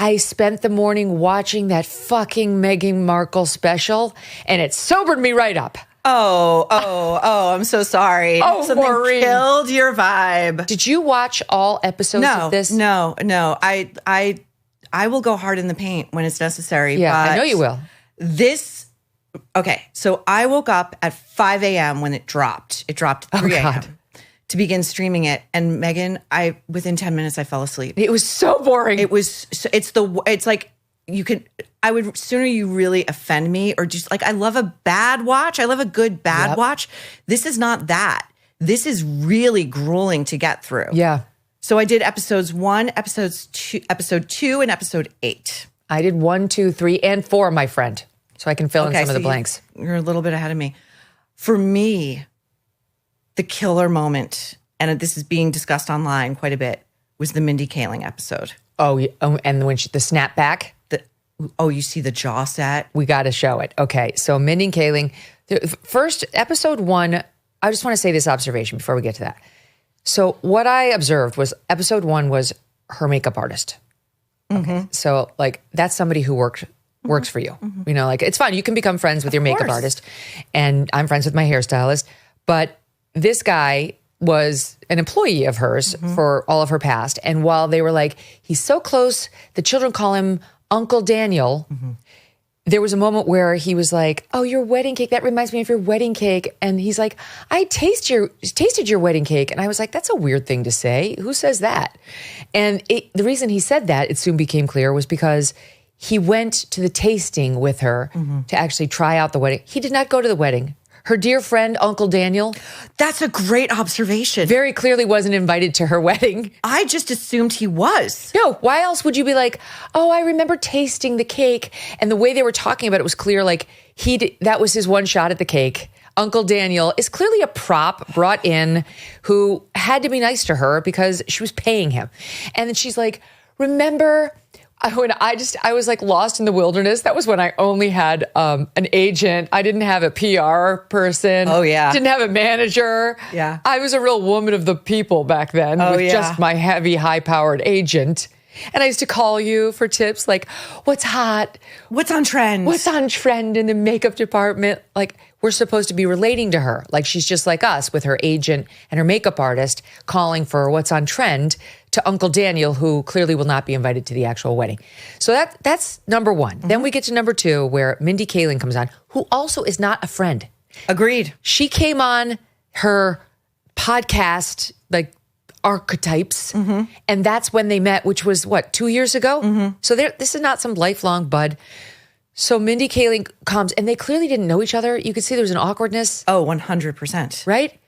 I spent the morning watching that fucking Meghan Markle special, and it sobered me right up. Oh, I'm so sorry. Oh, something Maureen. killed your vibe. Did you watch all episodes of this? No. I will go hard in the paint when it's necessary. Yeah, but I know you will. Okay, so I woke up at 5 a.m. when it dropped. It dropped at 3 a.m. to begin streaming it. And Megyn, within 10 minutes, I fell asleep. It was so boring. It's like I would sooner you really offend me or just like, I love a bad watch. I love a good bad watch. This is not that. This is really grueling to get through. Yeah. So I did episode 2, and episode 8. I did 1, 2, 3, and 4, my friend. So I can fill in some of the blanks. You're a little bit ahead of me. For me, the killer moment, and this is being discussed online quite a bit, was the Mindy Kaling episode. Oh, and when the snapback? You see the jaw set? We got to show it. Okay, so Mindy Kaling, first, episode 1, I just want to say this observation before we get to that. So what I observed was episode 1 was her makeup artist. Okay, so like that's somebody who works for you. You know, like it's fine. You can become friends with your makeup artist, and I'm friends with my hairstylist. But this guy was an employee of hers for all of her past. And while they were like, he's so close, the children call him Uncle Daniel. There was a moment where he was like, oh, your wedding cake, that reminds me of your wedding cake. And he's like, I tasted your wedding cake. And I was like, that's a weird thing to say. Who says that? And the reason he said that, it soon became clear, was because he went to the tasting with her to actually try out the wedding. He did not go to the wedding. Her dear friend, Uncle Daniel. That's a great observation. Very clearly wasn't invited to her wedding. I just assumed he was. No, why else would you be like, oh, I remember tasting the cake. And the way they were talking about it was clear, like that was his one shot at the cake. Uncle Daniel is clearly a prop brought in who had to be nice to her because she was paying him. And then she's like, remember when I was like lost in the wilderness? That was when I only had an agent. I didn't have a PR person. Oh, yeah. Didn't have a manager. Yeah. I was a real woman of the people back then with just my heavy, high-powered agent. And I used to call you for tips like, what's hot? What's on trend? What's on trend in the makeup department? Like, we're supposed to be relating to her. Like, she's just like us with her agent and her makeup artist calling for what's on trend to Uncle Daniel, who clearly will not be invited to the actual wedding. So that's number 1. Then we get to number 2, where Mindy Kaling comes on, who also is not a friend. Agreed. She came on her podcast, like, archetypes, and that's when they met, which was, 2 years ago? So this is not some lifelong bud. So Mindy Kaling comes, and they clearly didn't know each other. You could see there was an awkwardness. Oh, 100%. Right?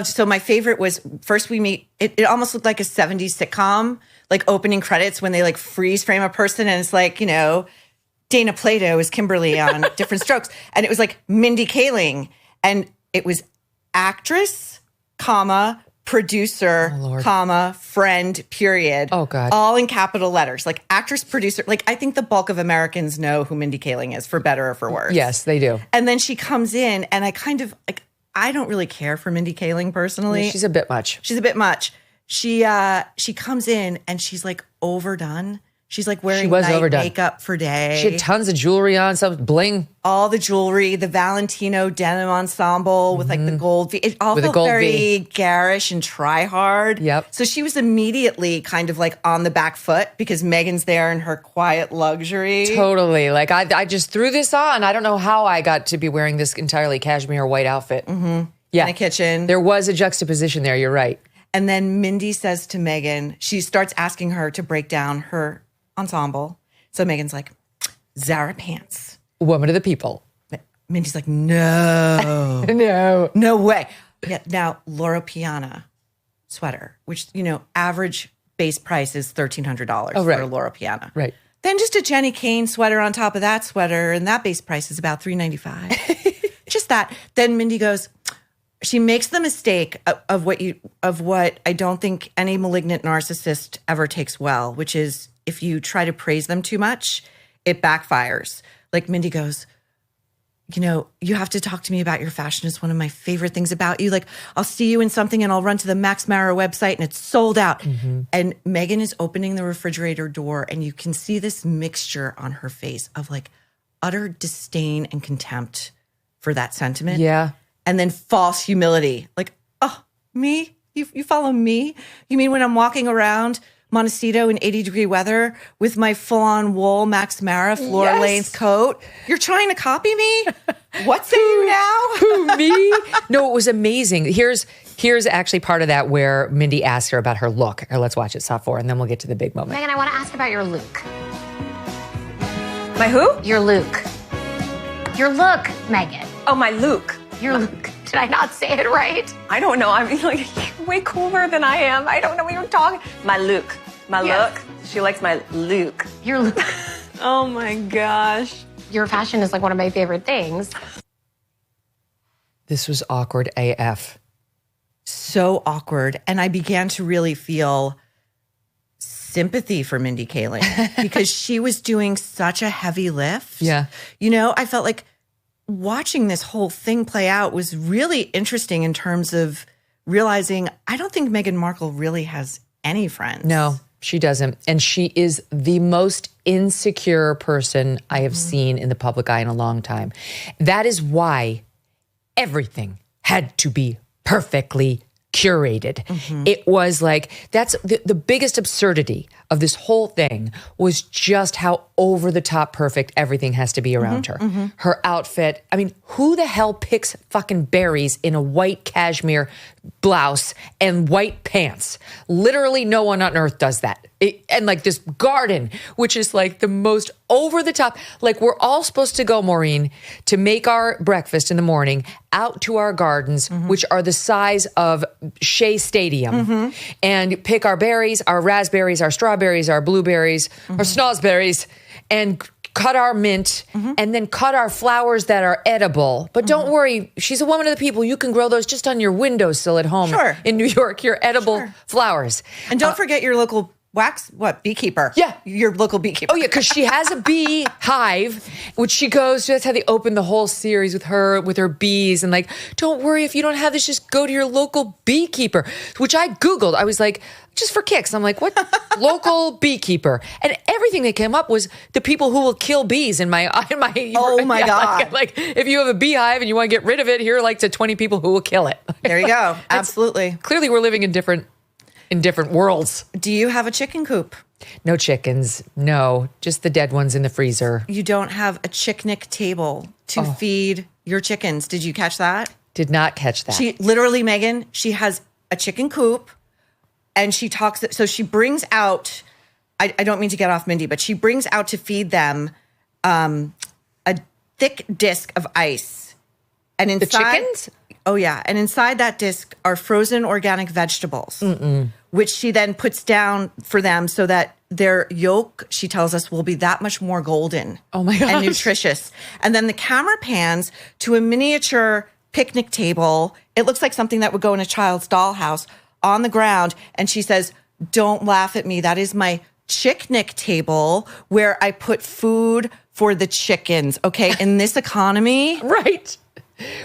So my favorite was, first we meet, it almost looked like a 70s sitcom, like opening credits when they like freeze frame a person, and it's like, you know, Dana Plato is Kimberly on Different Strokes. And it was like Mindy Kaling, and it was actress, producer, friend, period. Oh, God. All in capital letters. Like actress, producer. Like I think the bulk of Americans know who Mindy Kaling is, for better or for worse. Yes, they do. And then she comes in, and I kind of like, I don't really care for Mindy Kaling personally. Yeah, she's a bit much. She comes in, and she's like overdone. She's like wearing makeup for days. She had tons of jewelry on, some bling. All the jewelry, the Valentino denim ensemble with like the gold V. It all felt very garish and try hard. Yep. So she was immediately kind of like on the back foot because Megan's there in her quiet luxury. Totally. Like I just threw this on. I don't know how I got to be wearing this entirely cashmere white outfit. Yeah. In the kitchen. There was a juxtaposition there. You're right. And then Mindy says to Megyn, she starts asking her to break down her ensemble. So Megan's like, Zara pants. Woman of the people. Mindy's like, no. No way. Yeah, now, Loro Piana sweater, which, you know, average base price is $1,300 for a Loro Piana. Right. Then just a Jenny Kane sweater on top of that sweater, and that base price is about $395. Just that. Then Mindy goes, she makes the mistake of what I don't think any malignant narcissist ever takes well, which is if you try to praise them too much, it backfires. Like Mindy goes, you have to talk to me about your fashion. It's one of my favorite things about you. Like, I'll see you in something and I'll run to the Max Mara website and it's sold out. And Megyn is opening the refrigerator door and you can see this mixture on her face of like utter disdain and contempt for that sentiment. Yeah. And then false humility. Like, oh, me? You follow me? You mean when I'm walking around Montecito in 80-degree weather with my full-on wool Max Mara floor-length coat? You're trying to copy me? What say you now? Who, me? No, it was amazing. Here's actually part of that where Mindy asked her about her look. Or let's watch it, stop for, and then we'll get to the big moment. Megyn, I want to ask about your look. My who? Your look. Your look, Megyn. Oh, my Luke. Your look. Did I not say it right? I don't know. I mean, like, you're way cooler than I am. I don't know what you're talking. My Luke. My look. She likes my Luke. Your look. Oh my gosh. Your fashion is like one of my favorite things. This was awkward AF. So awkward. And I began to really feel sympathy for Mindy Kaling because she was doing such a heavy lift. Yeah. I felt like watching this whole thing play out was really interesting in terms of realizing I don't think Meghan Markle really has any friends. No, she doesn't. And she is the most insecure person I have seen in the public eye in a long time. That is why everything had to be perfectly curated. It was like, that's the biggest absurdity of this whole thing was just how over the top perfect everything has to be around her. Her outfit. I mean, who the hell picks fucking berries in a white cashmere blouse and white pants? Literally no one on earth does that. And like this garden, which is like the most over the top. Like we're all supposed to go, Maureen, to make our breakfast in the morning out to our gardens, which are the size of Shea Stadium, and pick our berries, our raspberries, our strawberries, our blueberries, our snozberries, and cut our mint, and then cut our flowers that are edible. But don't worry, she's a woman of the people. You can grow those just on your windowsill at home in New York, your edible flowers. And don't forget your local beekeeper. Yeah. Your local beekeeper. Oh, yeah, because she has a bee hive, which she goes, that's how they open the whole series with her bees. And like, don't worry, if you don't have this, just go to your local beekeeper, which I Googled. I was like, just for kicks. I'm like, what? Local beekeeper. And everything that came up was the people who will kill bees in my oh my God. Like, if you have a beehive and you want to get rid of it, here are like the 20 people who will kill it. There you go. Absolutely. Clearly we're living in different worlds. Do you have a chicken coop? No chickens. No, just the dead ones in the freezer. You don't have a chicknick table to feed your chickens. Did you catch that? Did not catch that. She literally, Megyn, she has a chicken coop and she talks. So she brings out, I don't mean to get off Mindy, but she brings out to feed them a thick disc of ice. And inside, the chickens? Oh, yeah. And inside that disc are frozen organic vegetables, which she then puts down for them so that their yolk, she tells us, will be that much more golden and nutritious. And then the camera pans to a miniature picnic table. It looks like something that would go in a child's dollhouse on the ground. And she says, don't laugh at me. That is my chicknick table where I put food for the chickens. Okay. In this economy. Right.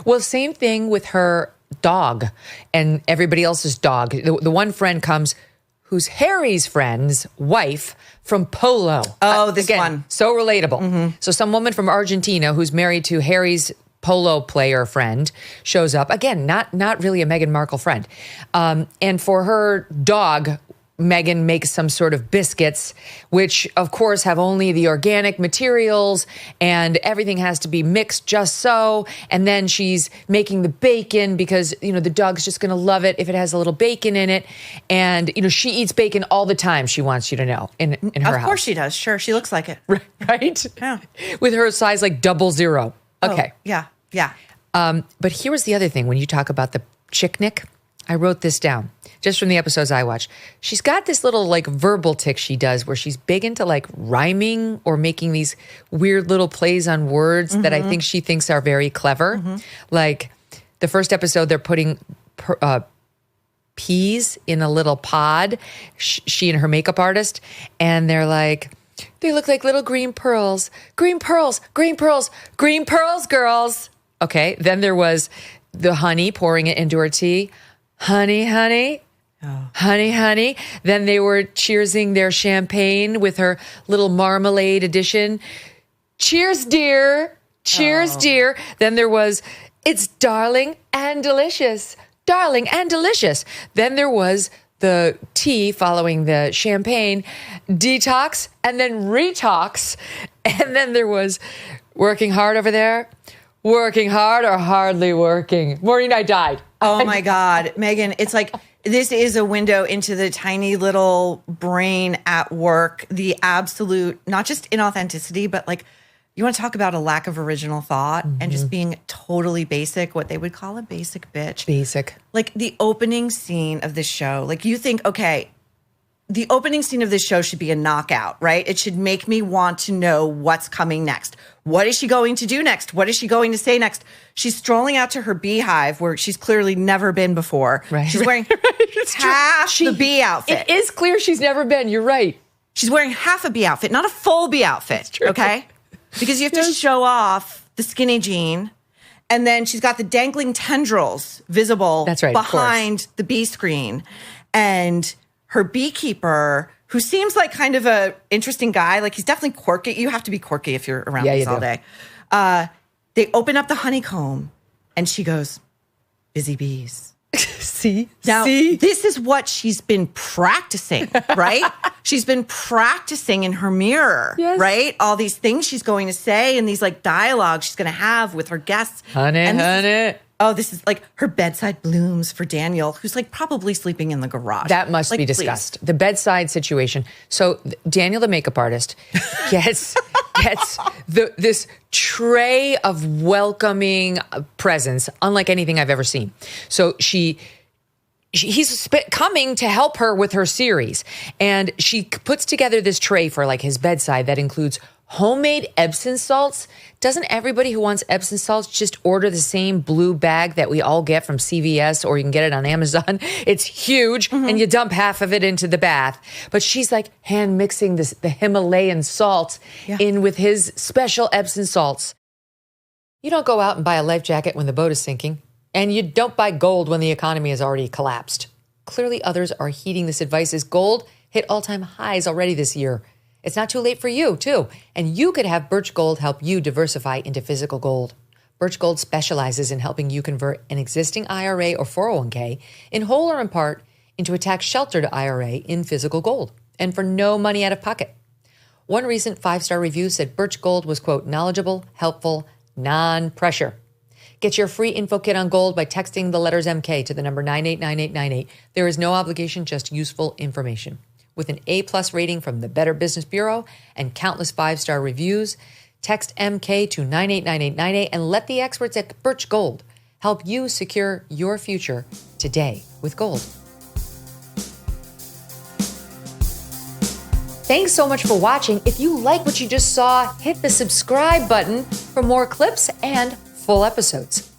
Well, same thing with her dog and everybody else's dog. The one friend comes who's Harry's friend's wife from Polo. Oh, this again, one. So relatable. So some woman from Argentina who's married to Harry's polo player friend shows up. Again, not really a Meghan Markle friend. And for her dog, Megyn makes some sort of biscuits, which of course have only the organic materials and everything has to be mixed just so. And then she's making the bacon because, the dog's just going to love it if it has a little bacon in it. And, she eats bacon all the time, she wants you to know, in her house. Of course she does. Sure. She looks like it. Right? Yeah. With her size like 00. Okay. Oh, yeah. But here was the other thing. When you talk about the chicknick, I wrote this down just from the episodes I watch. She's got this little like verbal tick she does where she's big into like rhyming or making these weird little plays on words that I think she thinks are very clever. Like the first episode, they're putting peas in a little pod, she and her makeup artist, and they're like, They look like little green pearls. Green pearls, green pearls, green pearls, girls. Okay, then there was the honey, pouring it into her tea. Honey, honey. Oh. Honey, honey. Then they were cheersing their champagne with her little marmalade edition. Cheers, dear. Cheers, dear. Then there was, it's darling and delicious. Darling and delicious. Then there was the tea following the champagne, detox, and then retox. And then there was working hard over there. Working hard or hardly working? Maureen, I died. Oh my God, Megyn, it's like, this is a window into the tiny little brain at work, the absolute, not just inauthenticity, but like, you want to talk about a lack of original thought and just being totally basic, what they would call a basic bitch. Basic. Like the opening scene of this show, like you think, okay, the opening scene of this show should be a knockout, right? It should make me want to know what's coming next. What is she going to do next? What is she going to say next? She's strolling out to her beehive where she's clearly never been before. Right. She's wearing half the bee outfit. It is clear she's never been. You're right. She's wearing half a bee outfit, not a full bee outfit, okay? Because you have to show off the skinny jean. And then she's got the dangling tendrils visible behind the bee screen. And her beekeeper, who seems like kind of a interesting guy, like he's definitely quirky. You have to be quirky if you're around bees all day. They open up the honeycomb and she goes, busy bees. Now, this is what she's been practicing, right? She's been practicing in her mirror, right? All these things she's going to say and these like dialogues she's going to have with her guests. Honey, honey. This is like her bedside blooms for Daniel, who's like probably sleeping in the garage. That must be discussed. Please. The bedside situation. So Daniel, the makeup artist, gets this tray of welcoming presents, unlike anything I've ever seen. So he's coming to help her with her series. And she puts together this tray for like his bedside that includes homemade Epsom salts. Doesn't everybody who wants Epsom salts just order the same blue bag that we all get from CVS, or you can get it on Amazon? It's huge, and you dump half of it into the bath. But she's like hand mixing the Himalayan salt in with his special Epsom salts. You don't go out and buy a life jacket when the boat is sinking. And you don't buy gold when the economy has already collapsed. Clearly others are heeding this advice as gold hit all-time highs already this year. It's not too late for you, too. And you could have Birch Gold help you diversify into physical gold. Birch Gold specializes in helping you convert an existing IRA or 401k in whole or in part into a tax-sheltered IRA in physical gold, and for no money out of pocket. One recent 5-star review said Birch Gold was, quote, knowledgeable, helpful, non-pressure. Get your free info kit on gold by texting the letters MK to the number 989898. There is no obligation, just useful information. With an A+ rating from the Better Business Bureau and countless 5-star reviews, text MK to 989898 and let the experts at Birch Gold help you secure your future today with gold. Thanks so much for watching. If you like what you just saw, hit the subscribe button for more clips and full episodes.